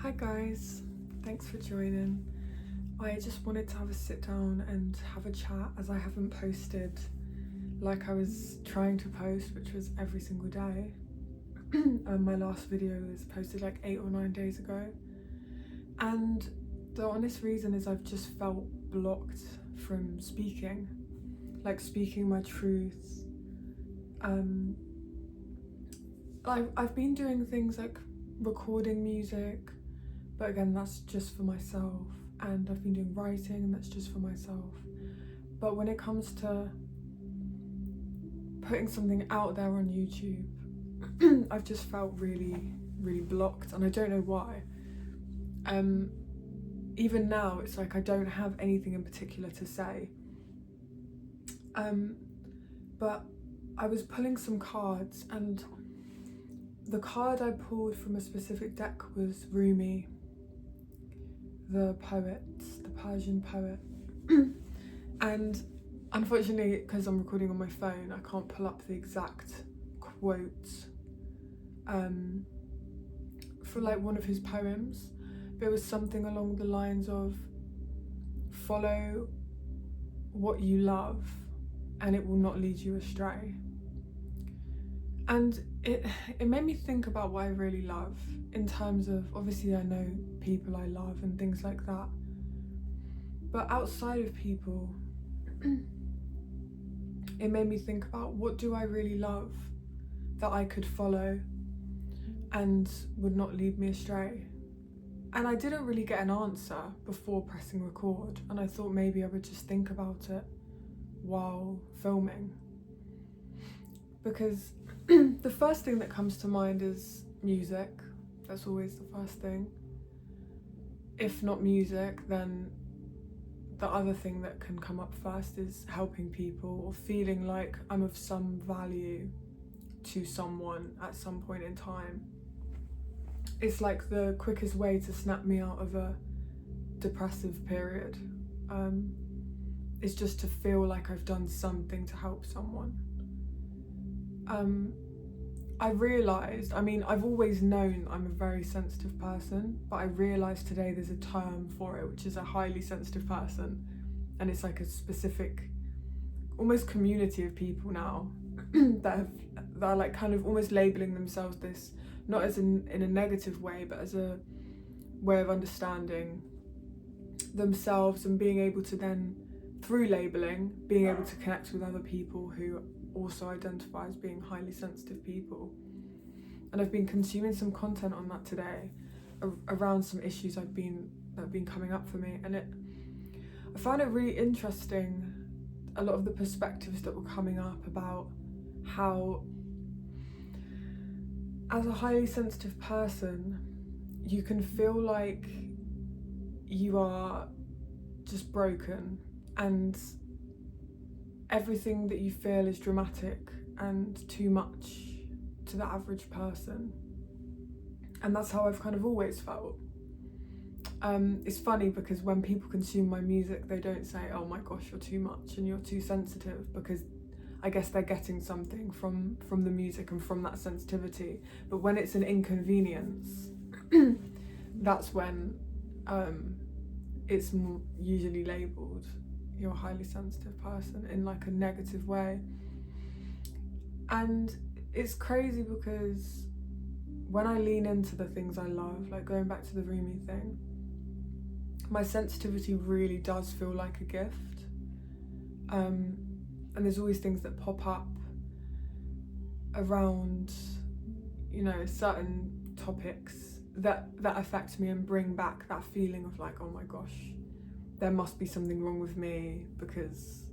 Hi guys, thanks for joining. I just wanted to have a sit down and have a chat as I haven't posted like I was trying to post, which was every single day. My last video was posted like 8 or 9 days ago, and the honest reason is I've just felt blocked from speaking my truth. I've been doing things like recording music, but again that's just for myself, and I've been doing writing and that's just for myself. But when it comes to putting something out there on YouTube, I've just felt really blocked, and I don't know why. Even now it's like I don't have anything in particular to say, but I was pulling some cards, and the card I pulled from a specific deck was Rumi, the poet, the Persian poet. And unfortunately, because I'm recording on my phone, I can't pull up the exact quote for like one of his poems, but it was something along the lines of, follow what you love and it will not lead you astray. And it made me think about what I really love, in terms of, obviously I know people I love and things like that, but outside of people, it made me think about, what do I really love that I could follow and would not lead me astray? And I didn't really get an answer before pressing record, and I thought maybe I would just think about it while filming, because the first thing that comes to mind is music. That's always the first thing. If not music, then the other thing that can come up first is helping people, or feeling like I'm of some value to someone at some point in time. It's like the quickest way to snap me out of a depressive period. It's just to feel like I've done something to help someone. I realised, I've always known I'm a very sensitive person, but I realised today there's a term for it, which is a highly sensitive person. And it's like a specific, almost community of people now that are like kind of almost labelling themselves this, not as in a negative way, but as a way of understanding themselves and being able to then, through labelling, being able to connect with other people who also identify as being highly sensitive people. And I've been consuming some content on that today around some issues that have been coming up for me, and I found it really interesting, a lot of the perspectives that were coming up about how, as a highly sensitive person, you can feel like you are just broken, and everything that you feel is dramatic and too much to the average person. And that's how I've kind of always felt. It's funny because when people consume my music, they don't say, oh my gosh, you're too much and you're too sensitive, because I guess they're getting something from the music and from that sensitivity. But when it's an inconvenience, that's when it's usually labelled, you're a highly sensitive person, in like a negative way. And it's crazy because when I lean into the things I love, like going back to the Rumi thing, my sensitivity really does feel like a gift. And there's always things that pop up around, certain topics that affect me and bring back that feeling of like, oh my gosh, there must be something wrong with me, because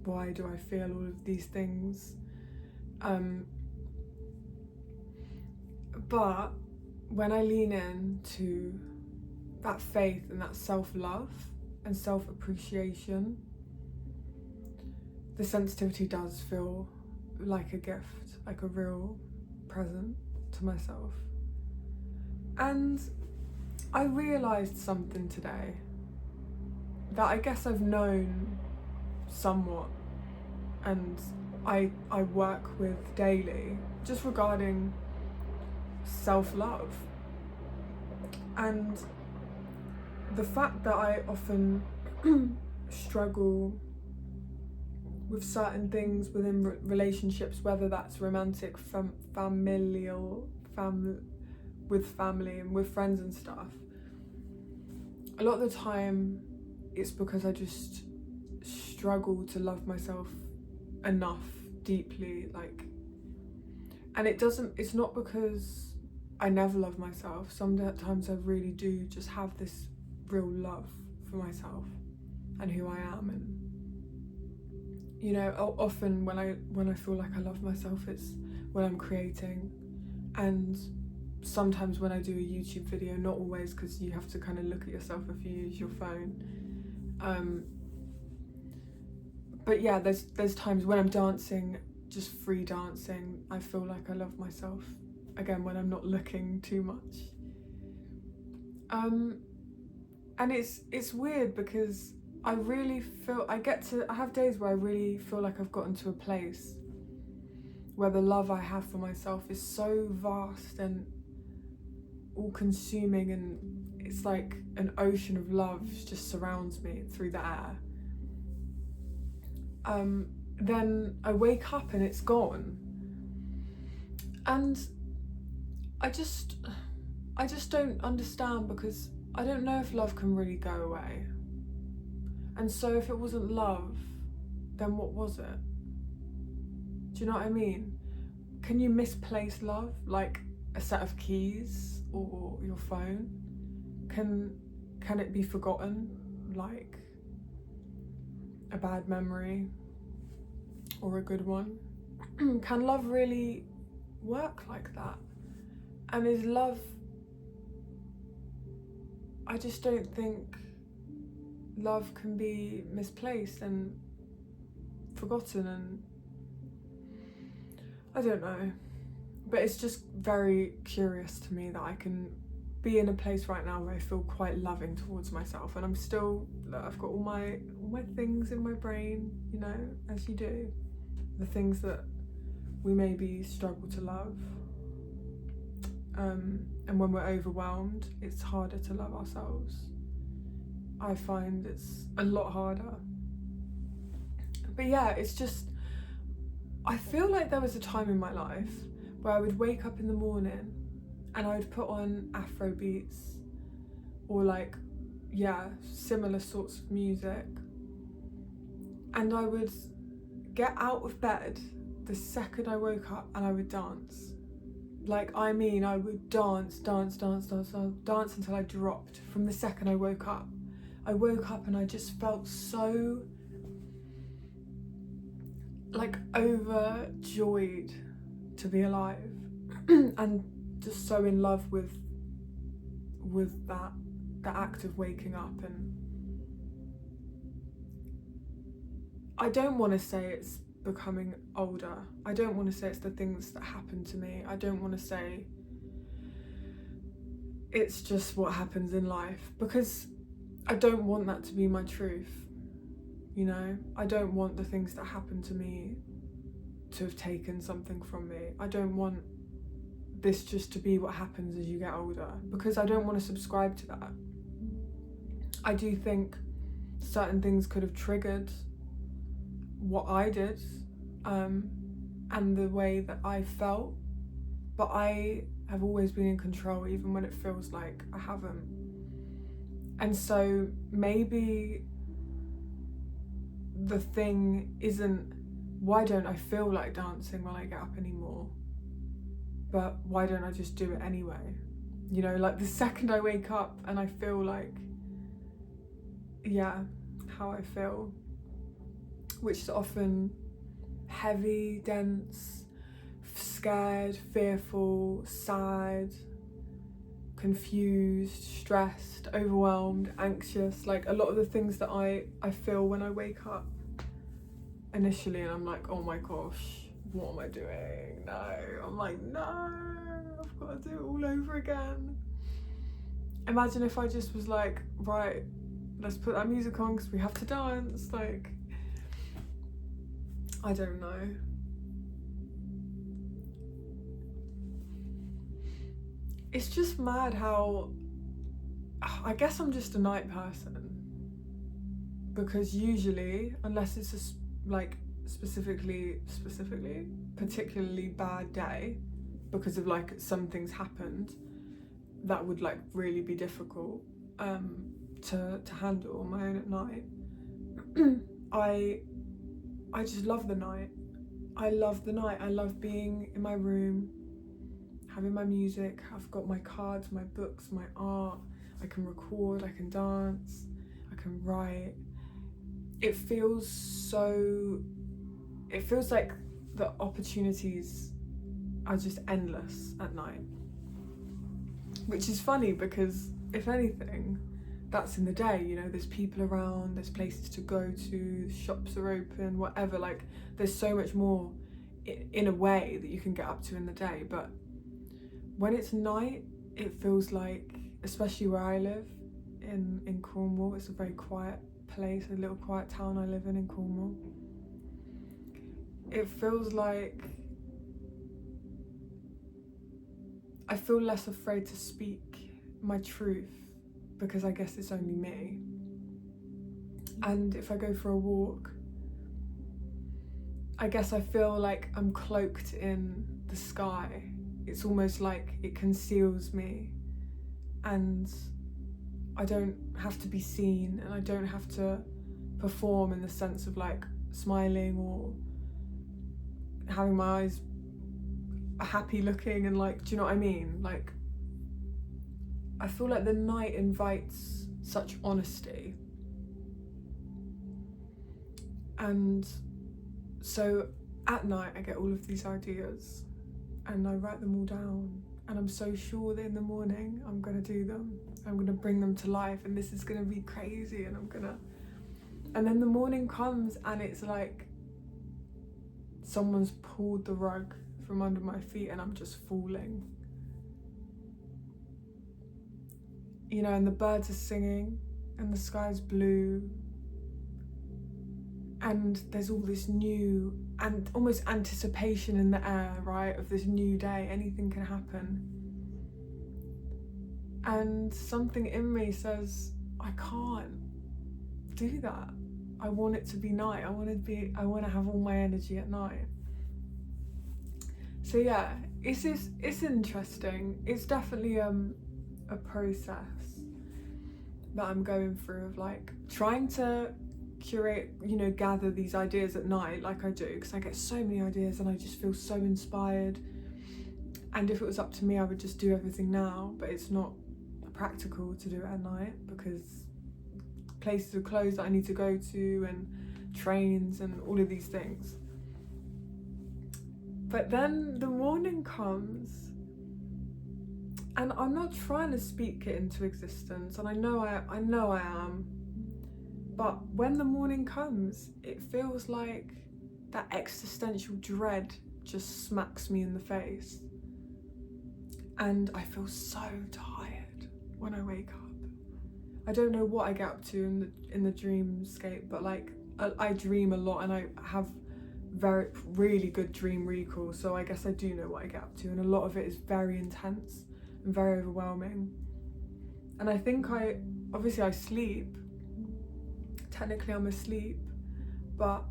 why do I feel all of these things? But when I lean into that faith and that self-love and self-appreciation, the sensitivity does feel like a gift, like a real present to myself. And I realised something today that I guess I've known somewhat, and I work with daily, just regarding self-love. And the fact that I often struggle with certain things within relationships, whether that's romantic, familial, with family and with friends and stuff, a lot of the time it's because I just struggle to love myself enough deeply, like, and it's not because I never love myself. Sometimes I really do just have this real love for myself and who I am. And you know, often when I feel like I love myself, it's when I'm creating, and sometimes when I do a YouTube video, not always, because you have to kind of look at yourself if you use your phone. But yeah, there's times when I'm dancing, just free dancing, I feel like I love myself again when I'm not looking too much. And it's weird because I really feel I have days where I really feel like I've gotten to a place where the love I have for myself is so vast and all consuming, and it's like an ocean of love just surrounds me through the air. Then I wake up and it's gone, and I just don't understand, because I don't know if love can really go away. And so if it wasn't love, then what was it? Do you know what I mean? Can you misplace love, like a set of keys or your phone? Can it be forgotten, like a bad memory or a good one? Can love really work like that? And is love, I just don't think love can be misplaced and forgotten, and I don't know, but it's just very curious to me that I can be in a place right now where I feel quite loving towards myself, and I've got all my things in my brain, you know, as you do, the things that we maybe struggle to love, and when we're overwhelmed, it's harder to love ourselves. I find it's a lot harder. But yeah, it's just, I feel like there was a time in my life where I would wake up in the morning and I would put on Afro beats or like, yeah, similar sorts of music, and I would get out of bed the second I woke up and I would dance. Like, I mean, I would dance until I dropped from the second I woke up. I woke up and I just felt so like overjoyed to be alive and just so in love with that act of waking up. And I don't want to say it's becoming older. I don't want to say it's the things that happened to me. I don't want to say it's just what happens in life, because I don't want that to be my truth. You know, I don't want the things that happen to me to have taken something from me. I don't want this just to be what happens as you get older, because I don't want to subscribe to that. I do think certain things could have triggered what I did, and the way that I felt, but I have always been in control, even when it feels like I haven't. And so maybe the thing isn't, why don't I feel like dancing when I get up anymore, but why don't I just do it anyway? You know, like the second I wake up and I feel like, yeah, how I feel, which is often heavy, dense, scared, fearful, sad, confused, stressed, overwhelmed, anxious, like a lot of the things that I feel when I wake up initially, and I'm like, oh my gosh, what am I doing? No, I'm like, no, I've got to do it all over again. Imagine if I just was like, right, let's put that music on because we have to dance. Like, I don't know. It's just mad how I guess I'm just a night person, because usually, unless it's like particularly bad day, because of like some things happened that would like really be difficult to handle on my own at night. I just love the night. I love the night. I love being in my room, having my music. I've got my cards, my books, my art. I can record, I can dance, I can write. It feels like the opportunities are just endless at night. Which is funny because, if anything, that's in the day, you know, there's people around, there's places to go to, shops are open, whatever, like there's so much more in a way that you can get up to in the day. But when it's night, it feels like, especially where I live in Cornwall, it's a very quiet place, a little quiet town I live in Cornwall. It feels like I feel less afraid to speak my truth, because I guess it's only me. And if I go for a walk, I guess I feel like I'm cloaked in the sky. It's almost like it conceals me, and I don't have to be seen, and I don't have to perform in the sense of like smiling or having my eyes happy looking and like, do you know what I mean? Like, I feel like the night invites such honesty. And so at night I get all of these ideas and I write them all down, and I'm so sure that in the morning I'm gonna do them. I'm gonna bring them to life, and this is gonna be crazy, and then the morning comes and it's like someone's pulled the rug from under my feet and I'm just falling. You know, and the birds are singing and the sky's blue, and there's all this new and almost anticipation in the air, right, of this new day. Anything can happen. And something in me says, I can't do that. I want it to be night. I want to have all my energy at night. So yeah, it's interesting. It's definitely a process that I'm going through of like trying to curate, you know, gather these ideas at night like I do, because I get so many ideas and I just feel so inspired. And if it was up to me, I would just do everything now, but it's not practical to do it at night because places are closed that I need to go to, and trains and all of these things. But then the morning comes and I'm not trying to speak it into existence, and I know I am, but when the morning comes, it feels like that existential dread just smacks me in the face, and I feel so tired when I wake up. I don't know what I get up to in the dreamscape, but like I dream a lot and I have really good dream recall, so I guess I do know what I get up to, and a lot of it is very intense and very overwhelming. And I think obviously I sleep, technically I'm asleep, but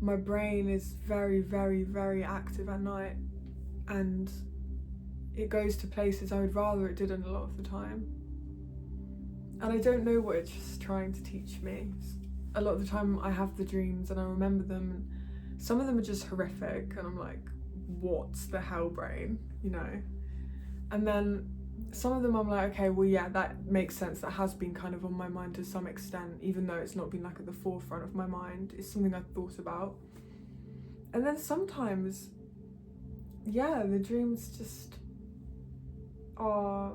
my brain is very, very, very active at night, and it goes to places I would rather it didn't a lot of the time. And I don't know what it's just trying to teach me. A lot of the time I have the dreams and I remember them, and some of them are just horrific and I'm like, what the hell, brain, you know? And then some of them I'm like, okay, well yeah, that makes sense, that has been kind of on my mind to some extent, even though it's not been like at the forefront of my mind. It's something I've thought about. And then sometimes, yeah, the dreams just are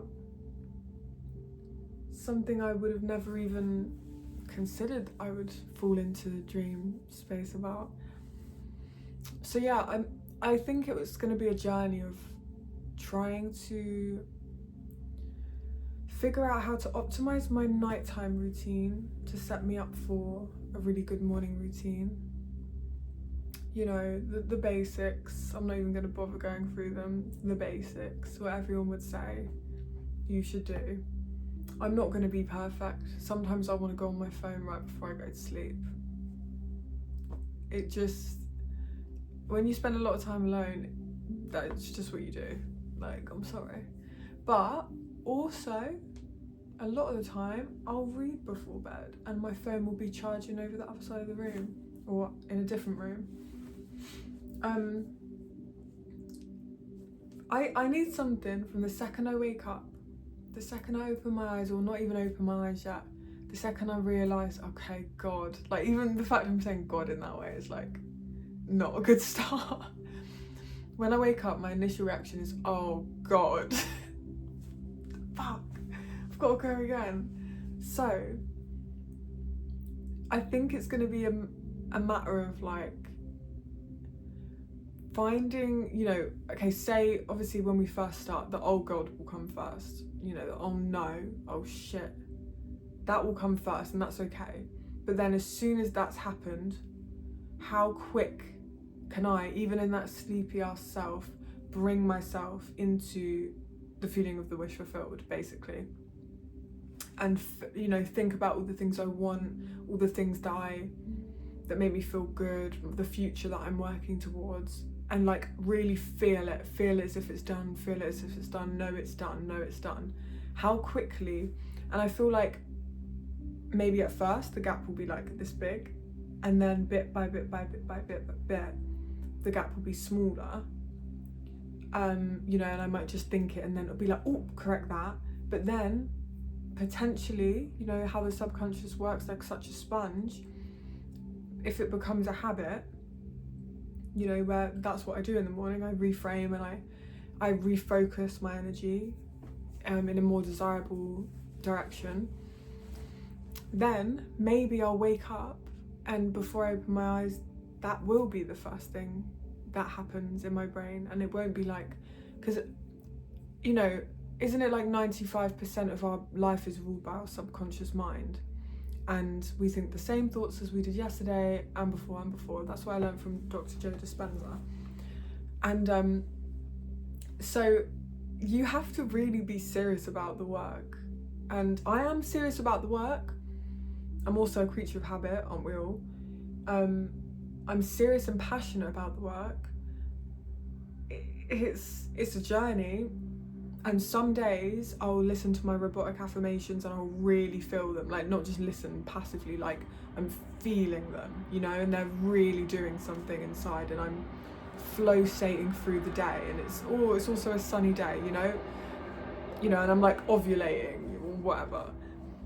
something I would have never even considered I would fall into the dream space about. So yeah, I think it was going to be a journey of trying to figure out how to optimize my nighttime routine to set me up for a really good morning routine. You know, the basics. I'm not even going to bother going through them. The basics, what everyone would say you should do. I'm not going to be perfect. Sometimes I want to go on my phone right before I go to sleep. It just, when you spend a lot of time alone, that's just what you do. Like, I'm sorry. But also, a lot of the time, I'll read before bed and my phone will be charging over the other side of the room or in a different room. I need something from the second I wake up, the second I open my eyes, or not even open my eyes yet, the second I realise, okay, God, like even the fact I'm saying God in that way is like not a good start. When I wake up, my initial reaction is, oh God, fuck, I've got to go again. So I think it's going to be a matter of like finding, you know, okay, say obviously when we first start, the oh God will come first, you know, the oh no, oh shit, that will come first, and that's okay. But then as soon as that's happened, how quick can I, even in that sleepy ass self, bring myself into the feeling of the wish fulfilled, basically, and you know, think about all the things I want, all the things that make me feel good, the future that I'm working towards, and like really feel it as if it's done, feel it as if it's done, know it's done. How quickly, and I feel like maybe at first the gap will be like this big, and then bit by bit, the gap will be smaller. You know, and I might just think it and then it'll be like, oh, correct that. But then potentially, you know how the subconscious works, like such a sponge, if it becomes a habit, you know, where that's what I do in the morning, I reframe and I refocus my energy in a more desirable direction, then maybe I'll wake up and before I open my eyes, that will be the first thing that happens in my brain. And it won't be like, because, you know, isn't it like 95% of our life is ruled by our subconscious mind? And we think the same thoughts as we did yesterday and before. That's what I learned from Dr. Joe Dispenza. And so you have to really be serious about the work. And I am serious about the work. I'm also a creature of habit, aren't we all? I'm serious and passionate about the work. It's a journey. And some days I'll listen to my robotic affirmations and I'll really feel them, like not just listen passively, like I'm feeling them, you know, and they're really doing something inside, and I'm flow stating through the day, and it's also a sunny day, you know, and I'm like ovulating or whatever.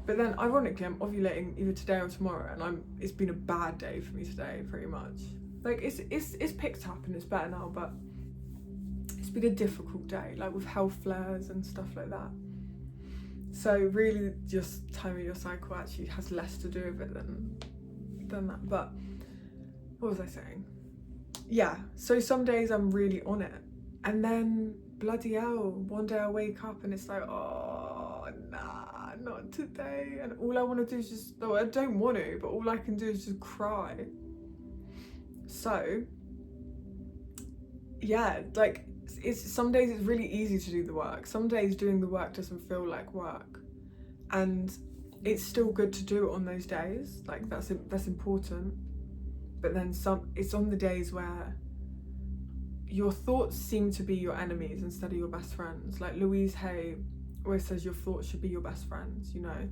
But then ironically I'm ovulating either today or tomorrow, and it's been a bad day for me today, pretty much. Like it's picked up and it's better now, but it's been a difficult day, like with health flares and stuff like that. So really just time of your cycle actually has less to do with it than that. But what was I saying? Yeah, so some days I'm really on it, and then bloody hell, one day I wake up and it's like, oh nah, not today, and all I want to do is just, I don't want to, but all I can do is just cry. So yeah, like it's some days it's really easy to do the work, some days doing the work doesn't feel like work, and it's still good to do it on those days, like that's important. But then it's on the days where your thoughts seem to be your enemies instead of your best friends. Like Louise Hay always says, your thoughts should be your best friends, you know,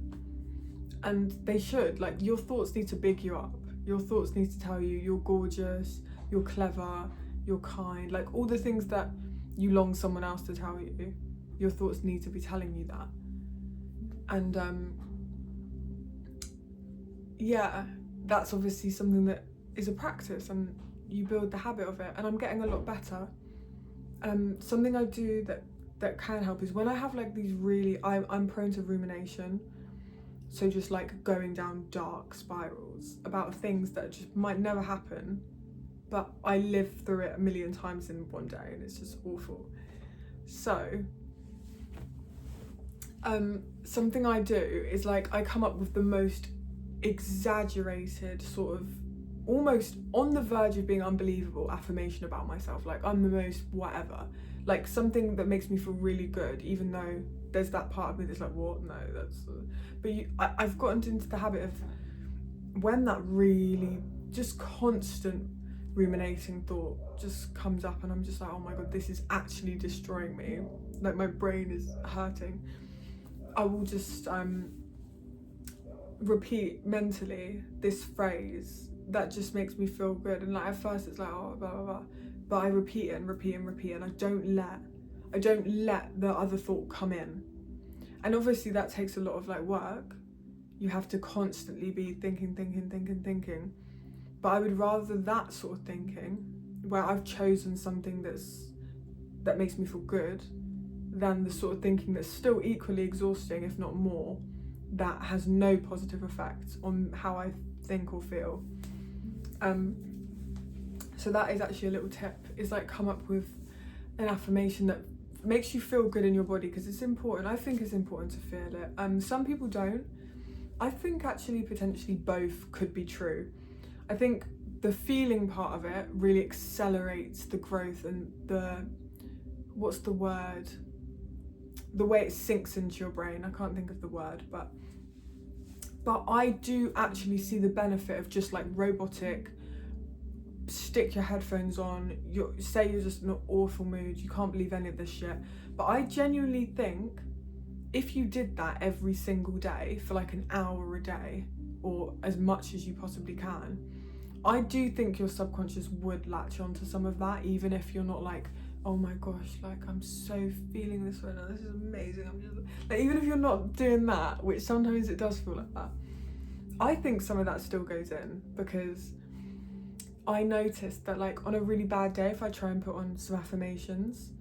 and they should. Like your thoughts need to big you up, your thoughts need to tell you you're gorgeous, you're clever, you're kind, like all the things that you long someone else to tell you, your thoughts need to be telling you that. And yeah, that's obviously something that is a practice, and you build the habit of it, and I'm getting a lot better. Something I do that can help is when I have like these really, I'm prone to rumination, so just like going down dark spirals about things that just might never happen, but I live through it a million times in one day, and it's just awful. So something I do is like I come up with the most exaggerated, sort of almost on the verge of being unbelievable affirmation about myself, like I'm the most whatever, like something that makes me feel really good, even though there's that part of me that's like, what? No, that's but I've gotten into the habit of when that really just constant ruminating thought just comes up and I'm just like, oh my god, this is actually destroying me, like my brain is hurting, I will just repeat mentally this phrase that just makes me feel good. And like at first it's like, oh, blah blah blah, but I repeat it and repeat and repeat, and I don't let the other thought come in. And obviously that takes a lot of like work. You have to constantly be thinking. But I would rather that sort of thinking, where I've chosen something that makes me feel good, than the sort of thinking that's still equally exhausting, if not more, that has no positive effect on how I think or feel. So that is actually a little tip, is like come up with an affirmation that makes you feel good in your body, because it's important. I think it's important to feel it. Some people don't. I think actually potentially both could be true. I think the feeling part of it really accelerates the growth and the way it sinks into your brain. I can't think of the word, but I do actually see the benefit of just like robotic, stick your headphones on, say you're just in an awful mood, you can't believe any of this shit, but I genuinely think if you did that every single day for like an hour a day, or as much as you possibly can, I do think your subconscious would latch onto some of that, even if you're not like, oh my gosh, like I'm so feeling this right now, this is amazing, I'm just like, even if you're not doing that, which sometimes it does feel like that, I think some of that still goes in, because I noticed that like on a really bad day, if I try and put on some affirmations,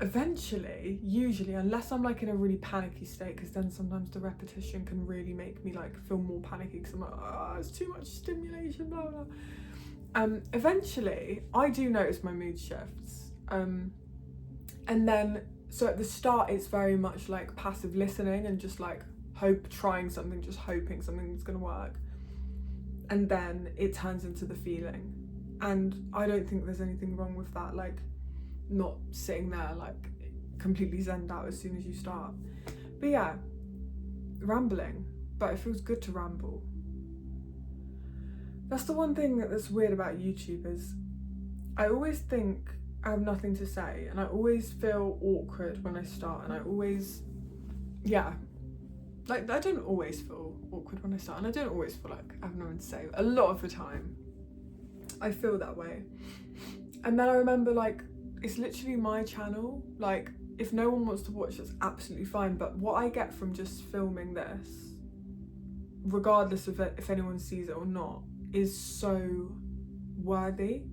eventually, usually, unless I'm like in a really panicky state, because then sometimes the repetition can really make me like feel more panicky, because I'm like, oh, it's too much stimulation, blah blah. Eventually I do notice my mood shifts, and then so at the start it's very much like passive listening and just like trying something, just hoping something's gonna work, and then it turns into the feeling. And I don't think there's anything wrong with that, like not sitting there like completely zenned out as soon as you start. But yeah, rambling, but it feels good to ramble. That's the one thing that's weird about YouTube, is I always think I have nothing to say, and I always feel awkward when I start, and I always, yeah, like I don't always feel awkward when I start, and I don't always feel like I have nothing to say. A lot of the time I feel that way. And then I remember like, it's literally my channel, like if no one wants to watch, that's absolutely fine, but what I get from just filming this, regardless of if anyone sees it or not, is so worthy,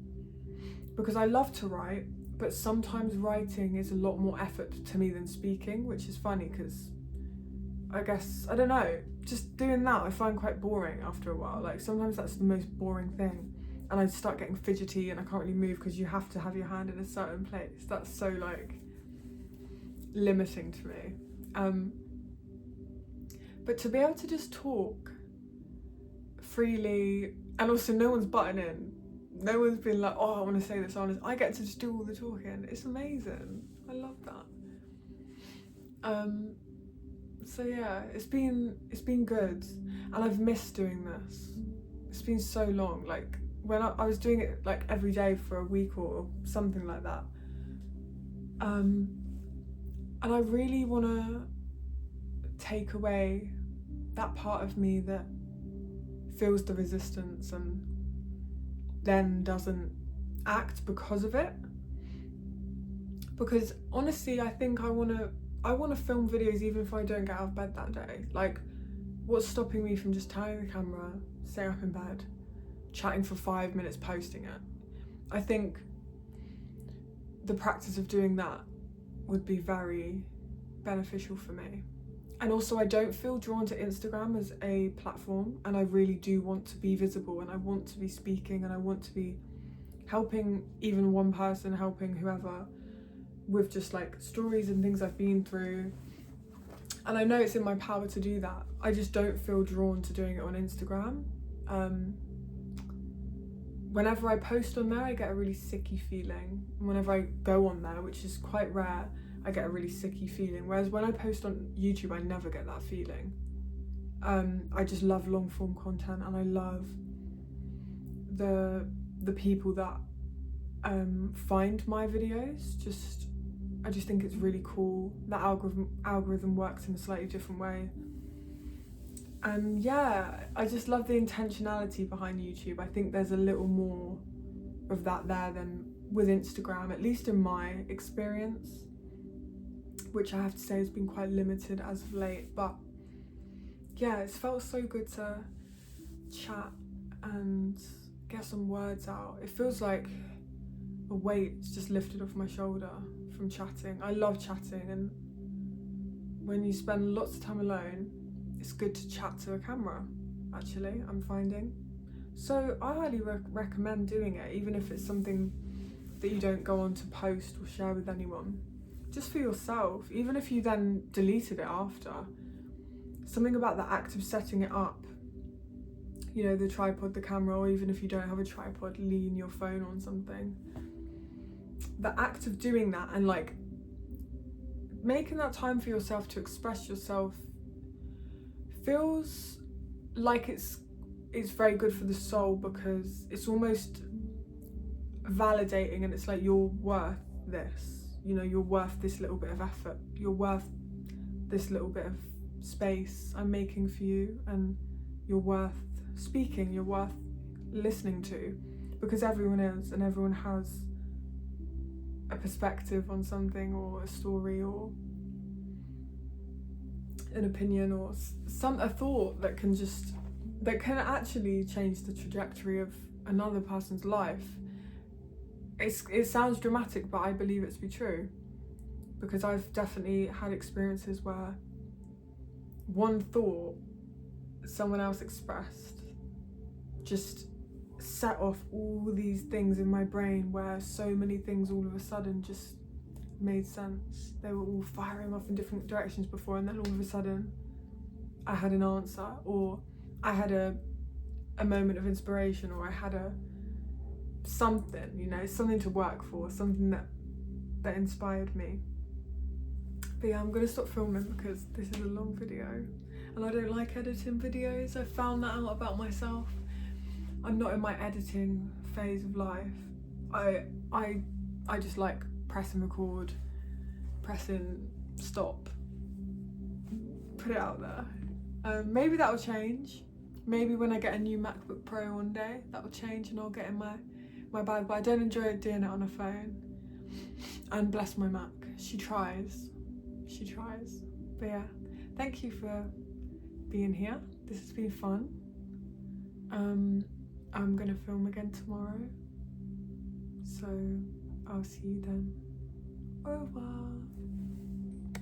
because I love to write, but sometimes writing is a lot more effort to me than speaking, which is funny, because I guess, I don't know, just doing that I find quite boring after a while. Like sometimes that's the most boring thing, and I start getting fidgety and I can't really move because you have to have your hand in a certain place. That's so like limiting to me. But to be able to just talk freely, and also no one's butting in, no one's been like, oh I want to say this, I get to just do all the talking. It's amazing. I love that. So yeah, it's been good, and I've missed doing this. It's been so long. Like when I was doing it like every day for a week or something like that, and I really want to take away that part of me that feels the resistance and then doesn't act because of it. Because honestly, I think I want to film videos even if I don't get out of bed that day. Like, what's stopping me from just turning the camera, staying up in bed, chatting for 5 minutes, posting it? I think the practice of doing that would be very beneficial for me. And also I don't feel drawn to Instagram as a platform, and I really do want to be visible, and I want to be speaking, and I want to be helping even one person, helping whoever with just like stories and things I've been through. And I know it's in my power to do that. I just don't feel drawn to doing it on Instagram. Whenever I post on there, I get a really sicky feeling. Whenever I go on there, which is quite rare, I get a really sicky feeling. Whereas when I post on YouTube, I never get that feeling. I just love long form content, and I love the people that find my videos. I just think it's really cool. The algorithm works in a slightly different way. And yeah, I just love the intentionality behind YouTube. I think there's a little more of that there than with Instagram, at least in my experience, which I have to say has been quite limited as of late. But yeah, it's felt so good to chat and get some words out. It feels like a weight's just lifted off my shoulder from chatting. I love chatting, and when you spend lots of time alone, it's good to chat to a camera, actually, I'm finding. So I highly recommend doing it, even if it's something that you don't go on to post or share with anyone. Just for yourself, even if you then deleted it after. Something about the act of setting it up, you know, the tripod, the camera, or even if you don't have a tripod, lean your phone on something. The act of doing that and like making that time for yourself to express yourself feels like it's very good for the soul, because it's almost validating, and it's like you're worth this, you know, you're worth this little bit of effort, you're worth this little bit of space I'm making for you, and you're worth speaking, you're worth listening to, because everyone is, and everyone has a perspective on something, or a story, or an opinion, or a thought that can actually change the trajectory of another person's life. It sounds dramatic, but I believe it to be true, because I've definitely had experiences where one thought someone else expressed just set off all these things in my brain, where so many things all of a sudden just made sense. They were all firing off in different directions before, and then all of a sudden I had an answer, or I had a moment of inspiration, or I had something, you know, something to work for, something that inspired me. But yeah, I'm gonna stop filming because this is a long video, and I don't like editing videos. I found that out about myself. I'm not in my editing phase of life. I just like pressing record, pressing stop, put it out there. Maybe that'll change. Maybe when I get a new MacBook Pro one day, that'll change and I'll get in my bag, but I don't enjoy doing it on a phone. And bless my Mac, she tries. But yeah, thank you for being here. This has been fun. I'm gonna film again tomorrow, so I'll see you then. Au revoir.